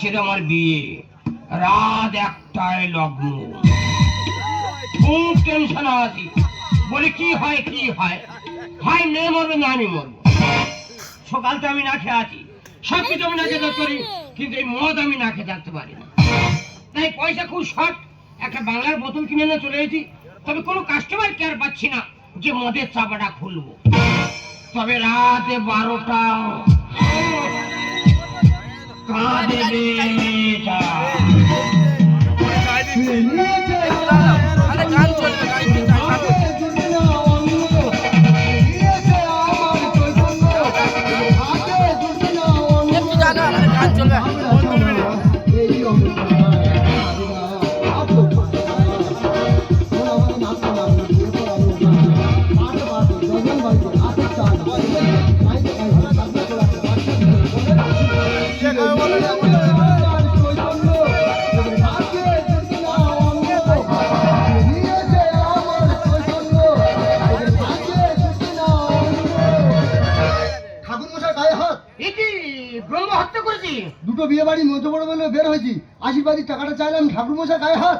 আজকের আমার বিয়ে, রাত 1টায় লগ্ন। খুব টেনশন আছি, বলে কি হয় কি হয়, হয় মেয়ে মরবে না আমি মরবো। সকালটা আমি না খেয়ে আছি, সবকিছু আমি না খেয়ে থাকতে পারি, কিন্তু এই মদ আমি না খেয়ে থাকতে পারি না। তাই পয়সা খুব শর্ট, একটা বাংলার বোতল কিনে নিয়ে চলে এসেছি। তবে কোনো কাস্টমার কেয়ার পাচ্ছি না যে মদের চাপাটা খুলবো। তবে রাতে 12টা কাঁদে বেটা। গান চলবে, গান চলবে। দুটো বিয়ে বাড়ি মধ্যে বড় বলে বের হয়েছি, আশীর্বাদী টাকাটা চাইলাম, ঠাকুর মশাই গায়ে হাত।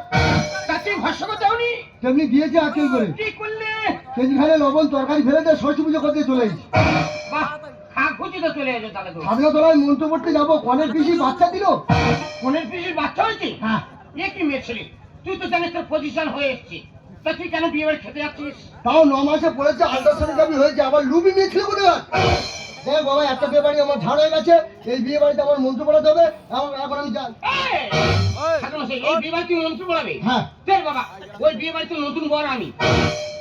তাতে ভরসা দাওনি, তেমনি দিয়েছে আকেল করে। কি করলে? কেজিখানে লবণ তরকারি ফেলে দিয়ে ষষ্ঠী পুজো করতে চলে এসেছি। বাহ, খা খুঁজি তো চলে এলো তাহলে তো। ভাবনা তোলায় মন্ত্র পড়তে যাবো, কনের পিসি বাচ্চা দিল। কনের পিসির বাচ্চা হয়েছে? হ্যাঁ। এ কি মেয়ে ছেলে, তুই তো জানিস তোর পজিশন হয়ে এসছে, তা তুই কেন বিয়ে বাড়ি খেতে যাচ্ছিস? তাও 9 মাসে পড়েছে, আল্ট্রাসোনোগ্রাফি হয়েছে, আবার লুবি মেয়ে ছিল বলে। দেখ বাবা, একটা বিয়ে বাড়ি আমার ঝাড় হয়ে গেছে, এই বিয়ে বাড়িতে আমার মন্ত্র পড়াতে হবে। এখন আমি যাই। এই বিয়ে বাড়ি তুই মন্ত্র পড়াবি? হ্যাঁ। দেখ বাবা, ওই বিয়ে বাড়িতে নতুন বর আমি।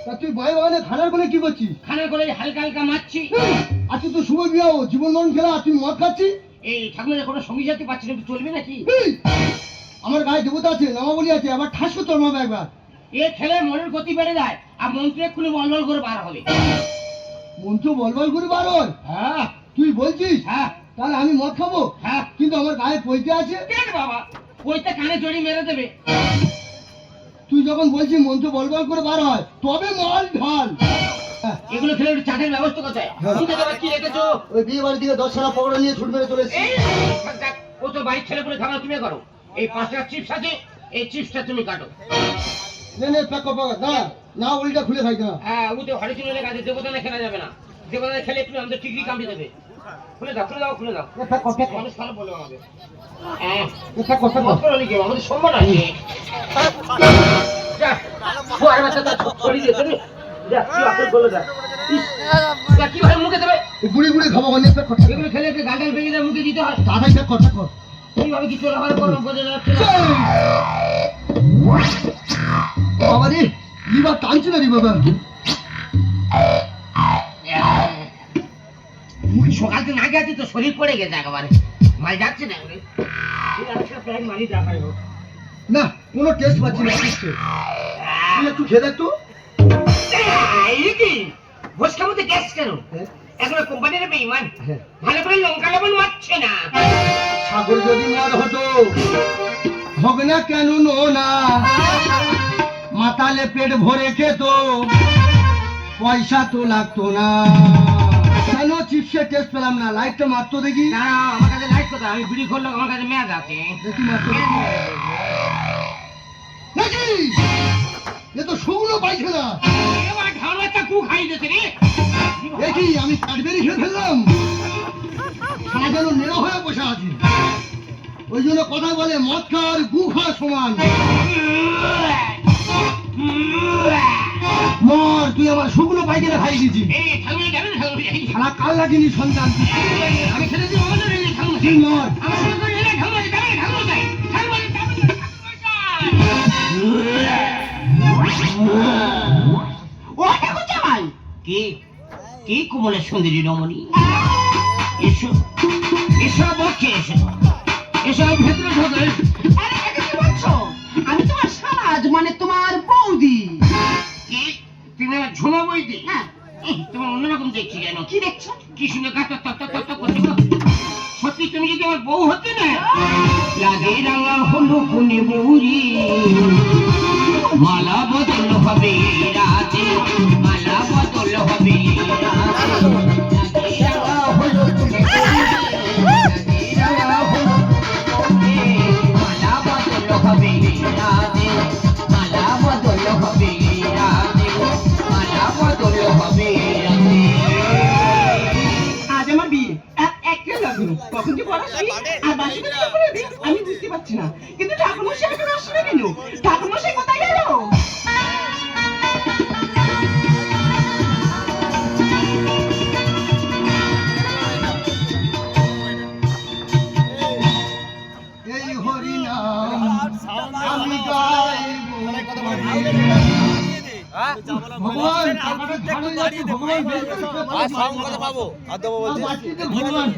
তা তুই বাই বাগানে খানার কোলে কি করছিস? খানার করে হালকা হালকা মারছি। আজকে তো শুভ বিয়ে, জীবন মরণ খেলা, তুই মদ খাচ্ছিস। এই ঠাকুরের কোনো সঙ্গী সাথী পাচ্ছি না, চলবে নাকি? আমার গায়ে দেবতা আছে, নামাবলি আছে, আবার ঠাস করতে হবে একবার। এ ছেলে মনের গতি বেড়ে যায়, আর মন্ত্রে এক্ষুনি বলবল করে বার হবে। মন্ত্র বলবল করে বার হয়? হ্যাঁ। তুই বলছিস? হ্যাঁ। তাহলে আমি মদ খাবো? হ্যাঁ। কিন্তু আমার গায়ে পৈতে আছে। দেখ বাবা, পৈতে কানে জড়ি মেরে দেবে। তুই যখন বলছিস মন্ত্র বলবল করে বার হয়, তবে মাল ঢাল। এগুলো খেলে একটু চাটের ব্যবস্থা কোথায়? কি রেখেছো? ওই বিয়ে বাড়ি থেকে 10 টাকা পকড়া নিয়ে ছুট মেরে চলে এসেছি। ও তো বাড়ির ছেলে করে খাবার তুমি করো। এই 5 টাকা চিপস আছে, এই চিপসটা তুমি কাটো। নে প্যাক কর, না না উল্টা খুলে খাই না। হ্যাঁ, ওতে হরিচুনের কাছে দেবতানে খেলা যাবে না। দেবতানে খেলে একটু আমাদের টিকরি কামড়ে দেবে। খুলে দাও, খুলে দাও, খুলে দাও। প্যাক কর, প্যাক কর। মানুষ ভালো বলবে আমাদের। হ্যাঁ, প্যাক কর, প্যাক কর। মত লিখে আমাদের সম্মান আছে। যা, বড় বাচ্চাটা ছড়ি দিয়ে দেবে। যা, কি আপেল বলে যা। যা, কি ভাই মুখে দেবে? গুড়ি গুড়ি খাবো, নে প্যাক কর। এগুলো খেলে একটু গাঁডাল ভেঙে দেয়, মুখে দিতে হয়। তাড়াতাড়ি প্যাক কর, প্যাক কর। এইভাবে কি চলাফেরা করবো বোঝা যাচ্ছে না। বাবা রে, লিভার টানছে না রে বাবা। সকাল থেকে না গেছে তো শরীর পড়ে গেছে একেবারে, মাল যাচ্ছে না। না, কোনো টেস্ট পাচ্ছি না। তুই একটু খেয়ে দেখ তো। কি ভোজকার মধ্যে গ্যাস কেন? এখন কোম্পানির বেঈমান ভালো করে লঙ্কা লবণ মারছে না। সাগর যদি মদ হতো, হবে না কেন না? মাতালে পেট ভরে খেত, পয়সা তো লাগতো না। কেন চিপসের টেস্ট পেলাম না? লাইটটা মারতো দেখি। না, আমার কাছে লাইট কোথায়? আমি বিড়ি করলে আমার কাছে মেয়াদ আছে। দেখি মারতো নাকি? এ তো শুকনো পাইছে না। এবার ঢালটা কু খাই দিতে রে। দেখি আমি ক্যাডবেরি খেয়ে ফেললাম। সারা যেন নেড়া হয়ে বসে আছি। ওই জন্য কথা বলে মদ খাওয়ার গু খাওয়া সমান। মর, তুই আমার শুকনো পাইকারে খাই দিয়েছি। সারা কাল লাগেনি সন্তান। আমি খেতে দিব তুই মর। কি কুমলের সুন্দরী রমণী, এসো এসো বসে, এসো এসো ভেতরে ঢোকে। আমি তোমার সাজ, মানে তোমার বৌদি। কি তুমি আমার ঝুমা বইদি? হ্যাঁ। তোমার অন্যরকম দেখছি কেন? কি দেখছো? কি সুন্দর গাছ করছে। সত্যি তুমি যদি আমার বউ হতে না, লাগে রাঙা হলু কোনে বউরি, মালা বদল হবে রাতে, মালা বদল হবে রাতে। বাঁশি আর বাঁশিটা কি করে দিই আমি বুঝতে পারছি না, কিন্তু ঠাকুরমশাই এখন আসছে না কেন? ঠাকুরমশাই কোথায় গেল? এই হরি নাম আমি গাইব ভগবান টাকাটা ঝাড়ে যাচ্ছে ভগবান বের করে বাঁচিতে ভগবান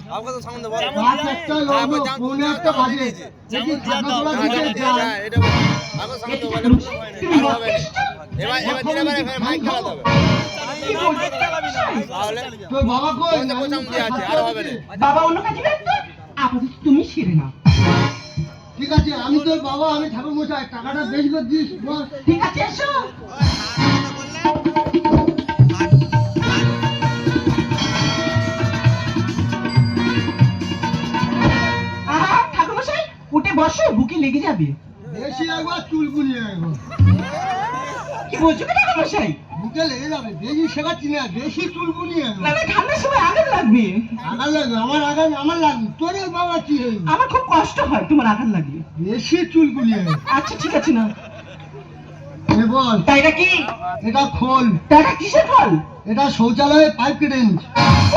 রাত একটা লোক পৌনে একটা বাজে দেখি টাকা তোলা দিতে যায় তুমি মরতে এসেছো? তোর বাবা কই বাবা অন্য কাজে ব্যস্ত, আপাতত তুমি সেরে নাও। ঠিক আছে আমি তোর বাবা, আমি ঠাকুর মশাই, টাকাটা বেশি করে দিস বল। ঠিক আছে এসো। আহা ঠাকুরমশাই উঠে বসো, বুকে লেগে যাবে। বেশি একবার চুলকুনি একবার কি বলছো কি ঠাকুরমশাই? বুকে লেগে যাবে, বেশি শেখাচ্ছি না, বেশি চুলকুনি না একবার না ঠান্ডার সময় আঘাত লাগবে। আগার লাগবে আমার লাগবে তোর বাবা কি হয়েছে? আমার খুব কষ্ট হয় তোমার আঘাত লাগলে। বেশি চুলকুনি একবার আচ্ছা ঠিক আছে না। বল তাই নাকি? এটা খোল, টাকা কিসের ফল? এটা শৌচালয়ে পাইপ কেটে এনেছি,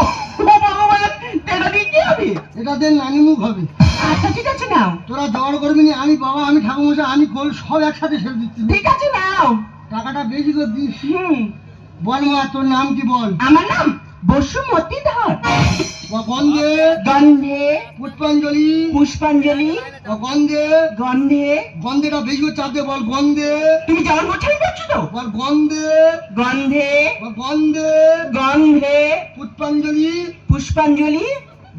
ও ভগবান, টাকা দিয়ে কি হবে? এটাতে নানি মুখ হবে। আচ্ছা ঠিক আছে নাও। তোরা জোগাড় করবি নি, আমি বাবা, আমি ঠাকুর মশাই, আমি খোল সব একসাথে ছেড়ে দিচ্ছি। ঠিক আছে নাও। টাকাটা বেশি করে দিস। বল মা তোর নাম কি বল? আমার নাম বসুমতী ধর। গন্ধে গন্ধে পুষ্পাঞ্জলি, পুষ্পাঞ্জলি গন্ধে গন্ধে। গন্ধেটা বেশি করে চাপ দিয়ে বল, গন্ধে তুমি যেমন মোছাই করছো তো? বল, গন্ধে গন্ধে গন্ধে গন্ধে পুষ্পাঞ্জলি পুষ্পাঞ্জলি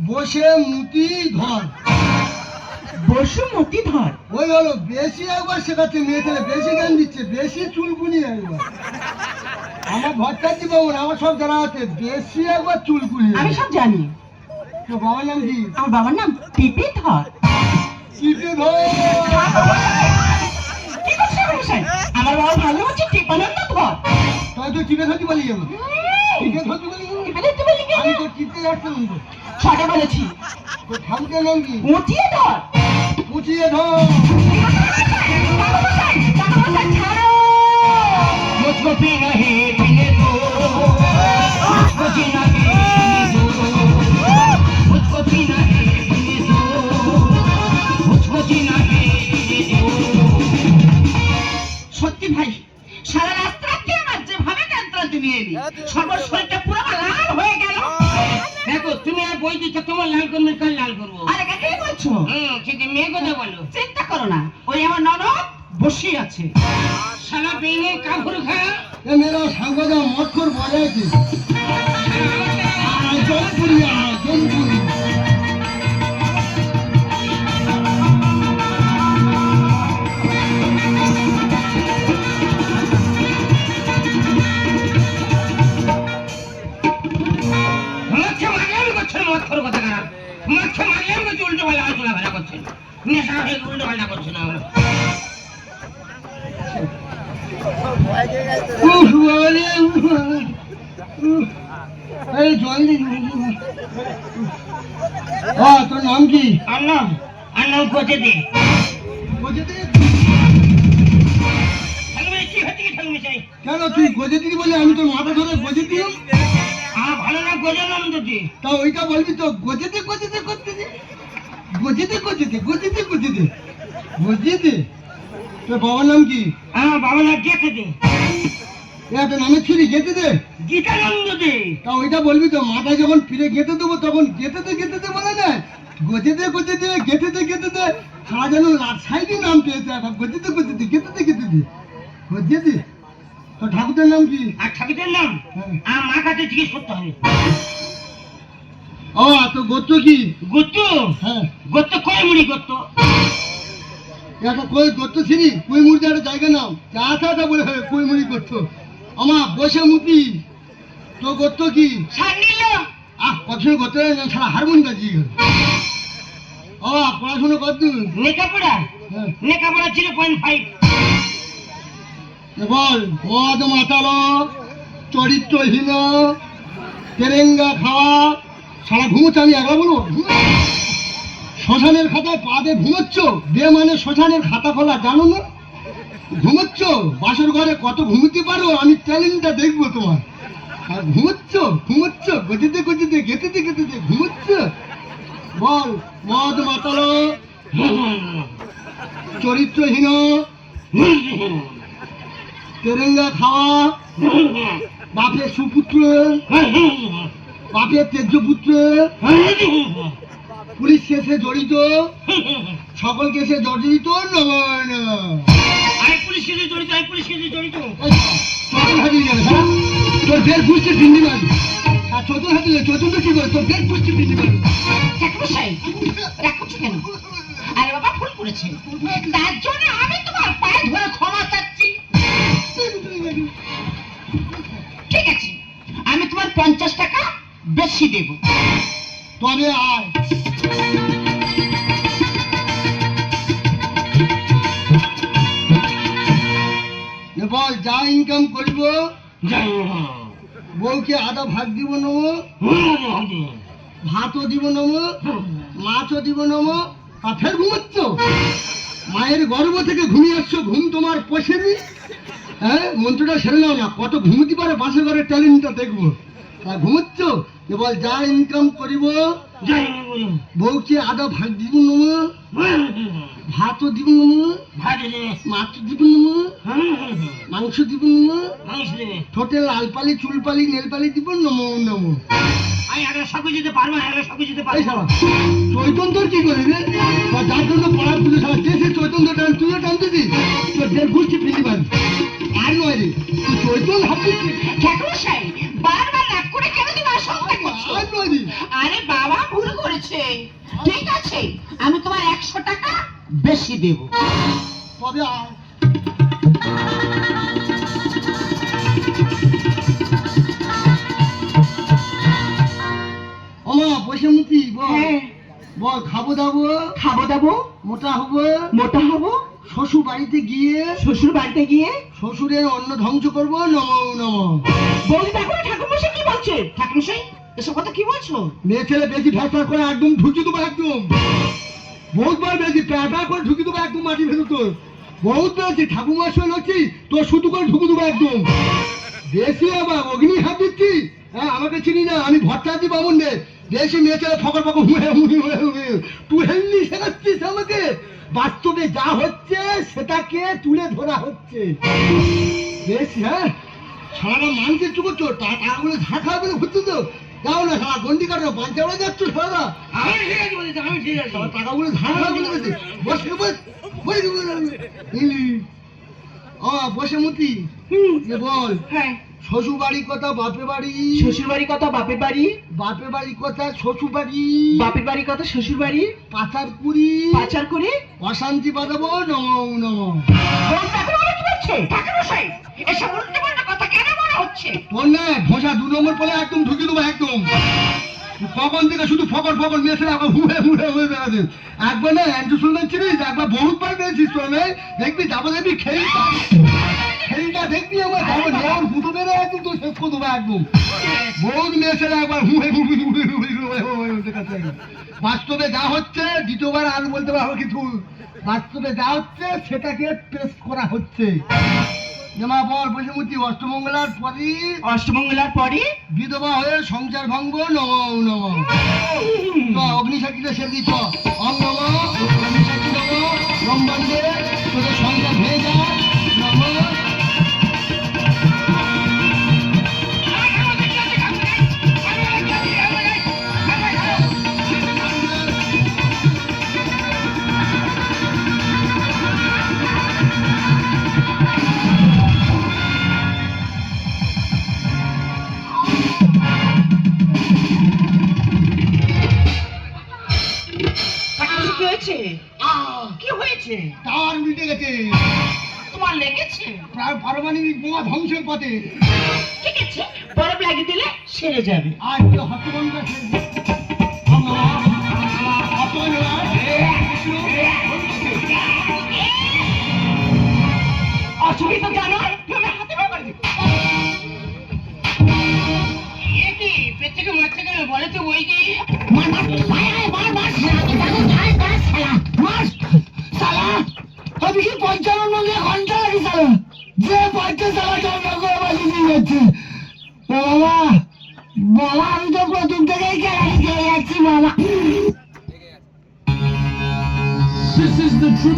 বসে মুতি ধর। বসুমতী ধর। ওই হলো বেশি একবার শেখাচ্ছে মেয়ে ছেলে, বেশি জ্ঞান দিচ্ছে, বেশি চুলকুনি একবার। আমার ঘরটা কি বাবু, আমার সব জানা আছে, বেশি একবার চুলকুনি। আমি সব জানি। তো বাবার নাম কি? আমার বাবার নাম টিপে ধর। টিপে ধর। কি করছো মশাই? আমার বাবা ভালো হচ্ছে টিপানন্দ ধর। তাই তো টিপে ধরতে বলি যাবো, টিপে ধরতে বলি যাবো। টিপে ধরতে বলি কেন? আমি তো টিপতে যাচ্ছিলাম তো। ছটা বলেছি। তো ঠাকুরের নাম কি? উঠিয়ে ধর। উঠিয়ে ধর। मुझको पीना है पीने दो, मुझको जीना है जीने दो, मुझको पीना है पीने दो, मुझको जीना है जीने दो। সত্যি ভাই, সারা রাস্তাতে আমার যেভাবে যন্ত্রণা নিয়ে এলি, সবার শরীরটা পুরো লাল হয়ে গেল। দেখো তুমি আর বই দিচ্ছ, তোমার লাল করবে কাল লাল করবো। আরে কাকে বলছো? সেটা মেয়ে কথা বলো। চিন্তা করো না, ওই আমার ননদ বসে আছে। সারা বেইনে কাপড় খায় এ মেয়েরা সাংবাদা মৎখর বজাইছে। জনপুরি আমার জনপুরি। মাছে মারলাম করছে, মৎখর কথা খারাপ। মাছে মারলাম করছে, উল্টো পাল্টা আলোচনা ভাড়া করছে, নেশা হয়ে উল্টো পাল্টা করছে না। উফ বাবারে, উফ। এই জল দি। তোর নাম কি? আর নাম গোজে দে। গজেদি? কি হচ্ছে কি ঠাকুর মশাই? কেন তুই গজেদি বলে আমি তোর মাথা ধরে গজে দিলাম? আমার ভালো না গোজে নাম যদি। তা ওইটা বলবি তো, গজেদে গজেদে করতে দে, গজেদে গজেদে গজেদে গজেদে গজেদে। তোর বাবার নাম কি? আমার বাবা না গেতে দে, একটা নামে ছিলি, গেতে দে। গীতানন্দ দে। তা ওইটা বলবি তো, মাথায় যখন ফিরে গেতে দেবো তখন গেতে দে বলা যায়। গজেদে গজেদে গেতে দে সারা যেন সাইডে নাম পেয়েছে একটা, গজেদে গেতে দে গজেদে। তো ঠাকুরের নাম কি? আর ঠাকুরের নাম আমার মা কাছে জিজ্ঞেস করতে হবে। ও তো গোত্র কি? গোত্র? হ্যাঁ, গোত্র কয় মুড়ি গোত্র? একটা কই গোত্র ছিলি, কুইমুড়িতে একটা জায়গা নাও, চাটা বলে হবে কুইমুড়ি গোত্র। আমার বসে মুতি। তো গোত্র কি? সান্নিল। কতক্ষণ গোত্র সারা হারমোনি বাজিয়ে গেল। পড়াশোনা কত? লেখাপড়া? হ্যাঁ। লেখাপড়া 0.5। বল, মদ মাতালো, চরিত্রহীন, তেরেঙ্গা খাওয়া, সারা ঘুমোচ্ছে, আমি একবার বলবো? শ্মশানের খাতায় পা দিয়ে ঘুমোচ্ছ, বে মানে শ্মশানের খাতা খোলা, জানো না? ঘুমোচ্ছ বাসর ঘরে, কত ঘুমোতে পারো আমি ট্যালেন্টটা দেখবো তোমার। আর ঘুমোচ্ছ ঘুমোচ্ছ গতিতে গতিতে গেতেতে গেতেতে ঘুমোচ্ছ। বল, মদ মাতালো, চরিত্রহীন, তেরেঙ্গা খাওয়া, বাপের সুপুত্র, বাপের তেজ্য পুত্র, পুলিশ কেসে জড়িত, সকল কেসে জড়িত নয় না। আমি পুলিশ কেসে জড়িত, আমি পুলিশ কেসে জড়িত। চতুর হাতিয়ে গেলে তোর বের পুষ্টি পিন্ডি মারবি। আর চতুর হাতিয়ে চতুর্থ কি করে তোর বের পুষ্টি পিন্ডি মারবি। ঠাকুরমশাই, রাগ করছো কেন? আরে বাবা, ভুল করেছে, তার জন্য আমি তোমার পায়ে ধরে ক্ষমা চাচ্ছি। ঠিক আছে, আমি তোমার 50 টাকা বেশি দেব। তবে আয়। বল, যা ইনকাম করব বউকে আধা ভাগ দিব নেবো, ভাতও দিব নেবো, মাছও দিব নেবো। তা ফের ঘুমোচ্ছ, মায়ের গর্ভ থেকে ঘুমিয়ে আসছো, ঘুম তোমার পোষেনি। হ্যাঁ, মন্ত্রটা সেরে নাও না, কত ঘুমোতে পারে বাসে ঘরের ট্যালেন্টটা দেখবো। তা ঘুমোচ্ছ, বল যা ইনকাম করিব বউকে আধা ভাগ দিব নেবো, ভাতও দিব নেবো, মাছ দিব নেবো, মাংস দিব নেবো, ঠোঁটে লাল পালি চুল পালি নেল পালি দিব নমো নমো। আমি আগে সব যেতে পারবো, আগে সব যেতে এই পারবো। শালা চৈতন্য কি করে রে? বা যার জন্য পাড়ার পুজো শালা দেশে চৈতন্য টান, তুইও টানতেছিস, তোর দেড় গুষ্টি ফেলি পারবি। আর নয় রে, তুই চৈতন্য ভাবছিস। ঠাকুরমশাই, বারবার রাগ করে কেন তুমি আশঙ্কা করছো? আর নয় রে। আরে বাবা, ভুল করেছে। ঠিক আছে, আমি তোমার 100 টাকা বেশি দেব। তবে আয়। ওমা বসে মুতি বল। হ্যাঁ। বল, খাবো দাবো, খাবো দাবো, মোটা হবো, মোটা হবো, শ্বশুর বাড়িতে গিয়ে শ্বশুর বাড়িতে গিয়ে শ্বশুরের অন্ন ধ্বংস করবো নমো নমো। বৌদি দেখো ঠাকুরমশাই কি বলছে। ঠাকুরমশাই, এসব কথা কি বলছো? মেয়ে ছেলে বেশি ফ্যাসা করে একদম ঢুকি দেবো, একদম বহুতবার বেশি প্যাপা করে ঢুকি দেবো একদম মাটি ভেতর তোর। বহুত বেশি ঠাকুমার সঙ্গে লড়ছি তোর শুধু করে ঢুকি দেবো একদম বেশি। আবার অগ্নি হাত দিচ্ছি। হ্যাঁ, আমাকে চিনি না, আমি ভট্টাচার্য বামুন রে। বেশি মেয়ে ছেলে ফকর ফকর হুয়ে হুয়ে হুয়ে হুয়ে তুই হেলনি শেখাচ্ছিস আমাকে। বাস্তবে যা হচ্ছে সেটাকে তুলে ধরা হচ্ছে বেশি। হ্যাঁ, সারা মানছে চুপ করছো, টাকাগুলো ঝাঁকা বলে ঘুরছো তো। যাও না সারা গন্ডি কাটো, বাঞ্চাওয়া যাচ্ছ সারা। আমি ঠিক আছে বলেছি, আমি ঠিক আছে। টাকাগুলো ঝাঁকা বলে গেছে। বসে বসে মতি বল। হ্যাঁ, শ্বশুর বাড়ির কথা বাপের বাড়ি, শ্বশুর বাড়ির কথা বাপের বাড়ি, বাপের বাড়ির কথা শ্বশুর বাড়ি, বাপের বাড়ির কথা শ্বশুর বাড়ি, পাচার করি পাচার করে অশান্তি বাঁধাবো নমো নমো। ঠাকুরমশাই, এসব উল্টো পাল্টা কথা কেন মনে হচ্ছে? তোর না ভোসা 2 নম্বর পরে একদম ঢুকে দেবো একদম। কখন থেকে শুধু ফকর ফকর মেয়েছে আবার হুয়ে হুয়ে হয়ে বেড়াতে। একবার না অ্যান্টু শুনবেন চিনিস, একবার বহুতবার পেয়েছিস তোর মেয়ে, দেখবি যাবো দেখবি খেলটা খেলটা দেখবি আমার যাবো নেওয়ার দুটো বেড়ে একদম তো শেষ করে দেবো একদম। বহুত মেয়েছে একবার হুয়ে হুয়ে হুয়ে হুয়ে হুয়ে। বাস্তবে যা হচ্ছে দ্বিতীয়বার আর বলতে পারবো কিছু। বাস্তবে যা হচ্ছে সেটাকে পেস্ট করা হচ্ছে। জামা বল বসে মুতি, অষ্টমঙ্গলার পরই অষ্টমঙ্গলার পরে বিধবা হয়ে সংসার ভাঙবো নমো নমো। অগ্নিসাক্ষীটা সে দিচ্ছ অং নম, অগ্নিসাক্ষী নম, লম্বন্দে তোদের সংসার ভেঙে যা নমো। কি হয়েছে? কি হয়েছে? টাওয়ার উল্টে গেছে, তোমার লেগেছে? প্রায় পারমাণবিক বোমা ধ্বংসের পথে। ঠিক আছে, বরফ লাগিয়ে দিলে সেরে যাবে। আর কি হতভম্ব অসুবিধা জানো? তুমি হাতে ব্যাপার পেট থেকে মারছে কেন বলে তো? ওই কি মার মার মার মার মার যে পাচ্ছে তারা ঝগড়া করে বাড়ি নিয়ে যাচ্ছে বাবা বাবা আমি তো প্রথম থেকেই কেরানি খেয়ে যাচ্ছি বাবা This is the true